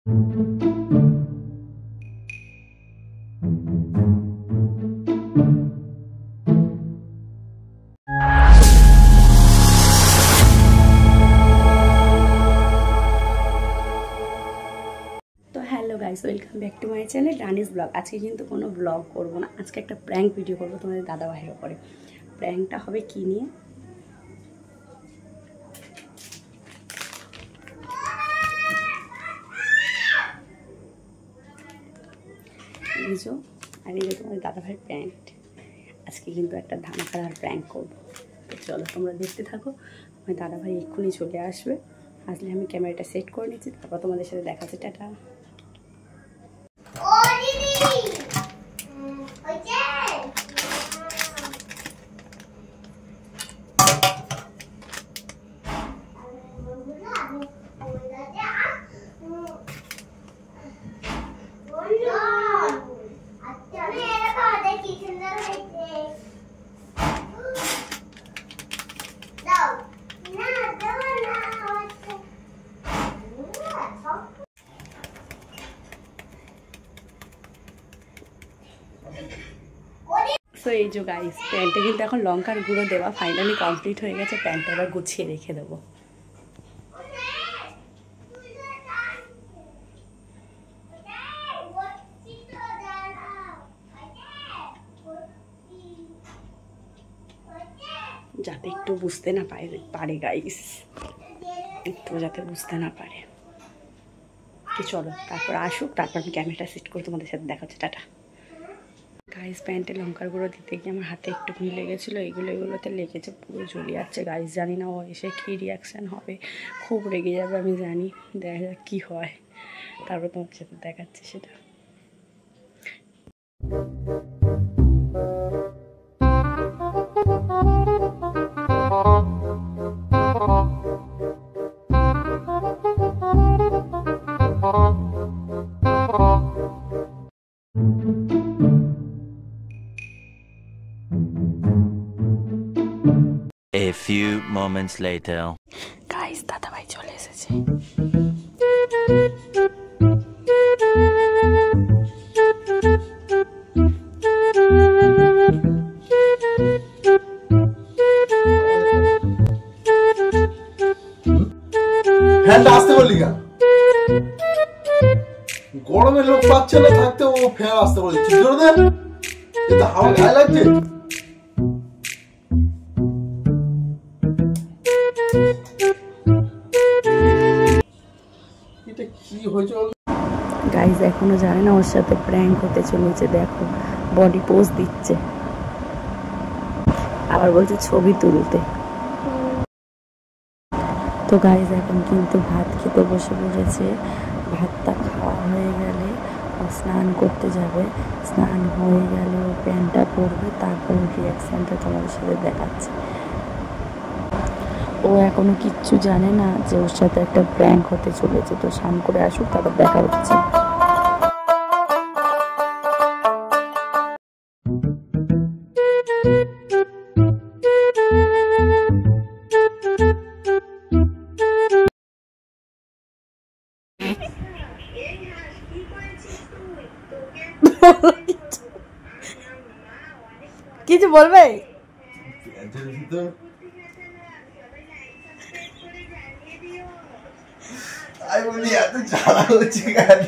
Hello guys, welcome back to my channel Rani's blog. आज के किन्तु कोनो ब्लॉग करब ना, आज के एक प्रैंक भिडियो करब तुम्हारे दादा भाइয়ের উপরে। प्रैंकटा হবে কি নিয়ে, বুঝো। আর এই যে তোমাদের দাদা ভাইয়ের প্যান্ট, আজকে কিন্তু একটা ধামাকাদার প্র্যাঙ্ক করব। তো চলো তোমরা দেখতে থাকো। আমার দাদা ভাই এক্ষুনি চলে আসবে, আসলে আমি ক্যামেরাটা সেট করে নিচ্ছি, তারপর তোমাদের সাথে দেখাচ্ছি। টাটা। সো এই যে গাইস, প্যান্টে কিন্তু এখন লঙ্কার গুঁড়ো দেওয়া ফাইনালি কমপ্লিট হয়ে গেছে। প্যান্টটা এবার গুছিয়ে রেখে দেবো। যাতে একটু বুঝতে না পারে গাইস, একটু যাতে বুঝতে না পারে। কি চলো তারপর আসুক, তারপর আমি ক্যামেরাটা সেট করে তোমাদের সাথে দেখাচ্ছি। টাটা। গাইস, প্যান্টে লঙ্কার গুঁড়ো দিতে গিয়ে আমার হাতে একটুখানি লেগেছিলো, এগুলোতে লেগেছে, পুরো জ্বলে যাচ্ছে গাইস। জানি না ও এসে কী রিয়াকশান হবে, খুব রেগে যাবে আমি জানি। দেখা যাক কী হয়, তারপর তোমাদের সাথে দেখাচ্ছি সেটা। A few moments later. Guys, দাদা ভাই চলে এসেছে। ফ্যানটা আসতে বললি কেন? গরমে লোক পাচ্ছে না থাকতে, ও ফ্যান আসতে বলছে। ঠিক করে দেন, এটা হাওয়া গায়ে লাগছে। এটা কি হয়েছে গাইস? এখনো জানে না ওর সাথে প্র্যাঙ্ক হতে চলেছে। দেখো, বডি পোজ দিচ্ছে, আবার বলছে ছবি তুলতে। তো গাইস, এখন কিন্তু ভাত খেতে বসে পড়েছে। ভাতটা খাওয়া হয়ে গেলে স্নান করতে যাবে, স্নান হয়ে গেলে ও প্যান্টটা পরবে, তারপর রিয়াকশানটা তোমাদের সাথে দেখাচ্ছে। ও এখনো কিচ্ছু জানে না যে ওর সাথে একটা প্র্যাঙ্ক হতে চলেছে। তো স্নান করে আসুক, তারপর দেখা হচ্ছে। কিছু বলবে? আমি বলি এত জ্বালা হচ্ছে কেন?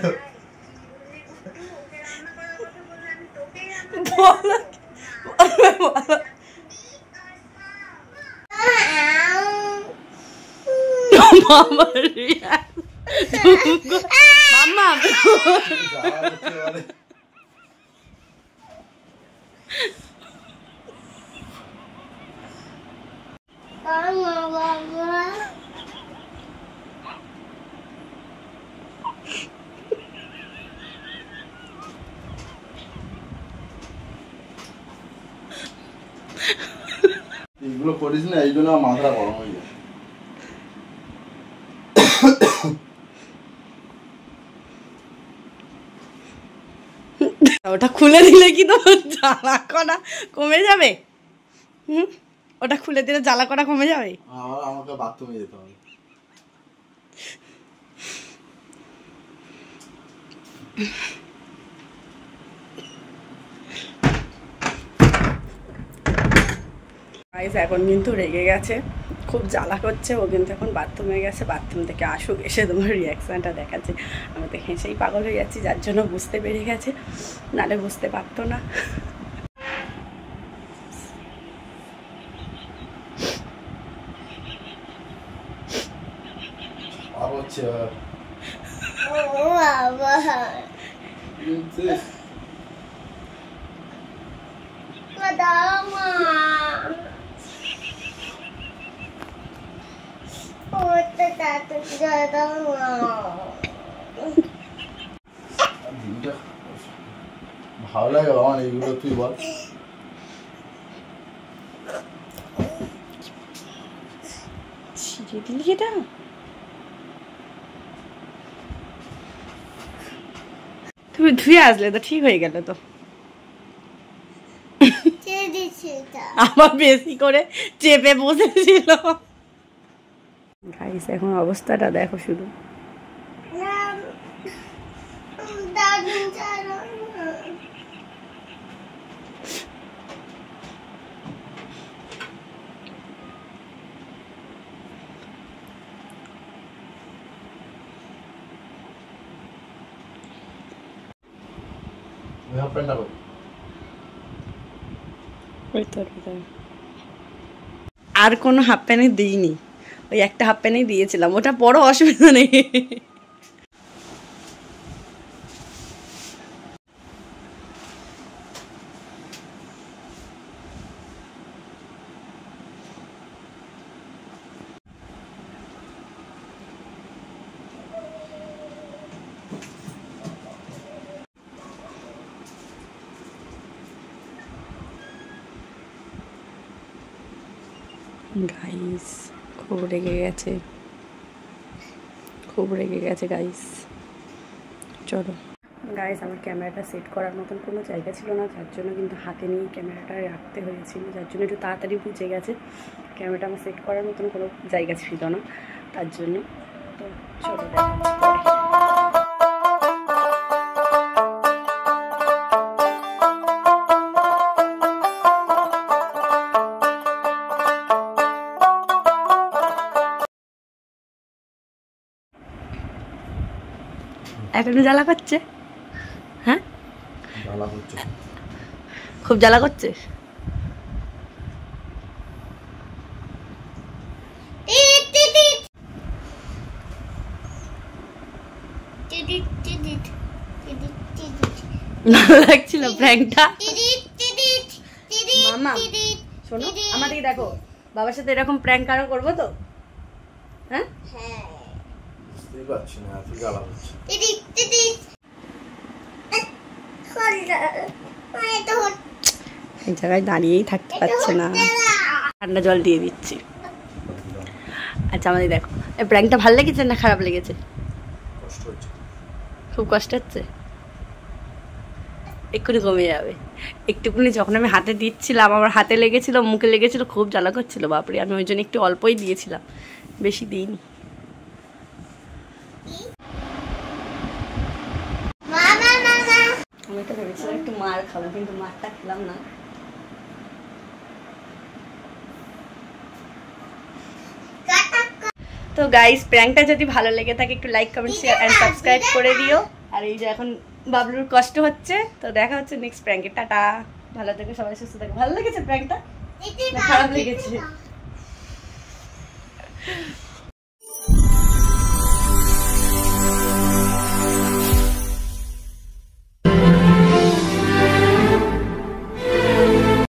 মামা এগুলো করিস না, এই জন্য মাথা গরম হয়ে যায়। ওটা খুলে দিলে কি তোমার জ্বালা করা কমে যাবে? ওটা খুলে দিলে জ্বালা করা কমে যাবে? আমাকে বাথরুমে যেতে হবে। এখন কিন্তু রেগে গেছে, খুব জ্বালা করছে। ও কিন্তু এখন বাথরুমে গেছে, বাথরুম থেকে আসুক, এসে তোমার রিয়াকশানটা দেখাচ্ছে। আমি তো হেসেই পাগল হয়ে যাচ্ছি, যার জন্য বুঝতে পেরে গেছে, নাহলে বুঝতে পারতো না। ভালো লাগে আমার এইগুলো, তুই বল। ছিঁড়ে দিলি এটা? তুমি ধুয়ে আসলে তো ঠিক হয়ে গেল তো। আমার বেশি করে চেপে বসেছিল। গাইস এখন অবস্থাটা দেখো শুধু। আর কোনো হাফ প্যান্ট দিইনি, ওই একটা হাফ প্যান্টই দিয়েছিলাম, ওটা বড় অসুবিধা নেই। গাইস খুব রেগে গেছে, খুব রেগে গেছে গাইস। চলো গাইস, আমার ক্যামেরাটা সেট করার মতন কোনো জায়গা ছিল না, যার জন্য কিন্তু হাতে নিয়ে ক্যামেরাটা রাখতে হয়েছিল, যার জন্য একটু তাড়াতাড়ি বুঝে গেছে। ক্যামেরাটা আমার সেট করার মতন কোনো জায়গা ছিল না, তার জন্য। তো চলো এখনো জ্বালা করছে? হ্যাঁ জ্বালা করছে, খুব জ্বালা করছে। ভালো লাগছিল প্র্যাঙ্কটা। মামা শোনো, আমার দিকে দেখো, বাবার সাথে এরকম প্র্যাঙ্ক আরো করবো তো? হ্যাঁ বুঝতেই পারছি না, এত জ্বালা করছে। এই জায়গায় দাঁড়িয়েই থাকতে পারছে না, ঠান্ডা জল দিয়ে দিচ্ছি। আচ্ছা আমাদের দেখো, এই প্র্যাঙ্কটা ভালো লেগেছে না খারাপ লেগেছে? কষ্ট হচ্ছে, খুব কষ্ট হচ্ছে, এক্ষুনি কমে যাবে। একটুকুনি যখন আমি হাতে দিচ্ছিলাম, আমার হাতে লেগেছিল, মুখে লেগেছিল, খুব জ্বালা করছিল বাপরে। আমি ওই জন্য একটু অল্পই দিয়েছিলাম, বেশি দিইনি। আমি তো ভেবেছিলাম একটু মার খাবো, কিন্তু মারটা খেলাম না। তো গাইস, প্র্যাঙ্কটা যদি ভালো লেগে থাকে একটু like comment share and subscribe করে দিও। আর এই যে এখন বাবলুর কষ্ট হচ্ছে, তো দেখা হচ্ছে নেক্সট প্র্যাঙ্কে। টাটা, ভালো থেকো সবাই, সুস্থ থাকো। ভালো লেগেছে প্র্যাঙ্কটা না খারাপ লেগেছে?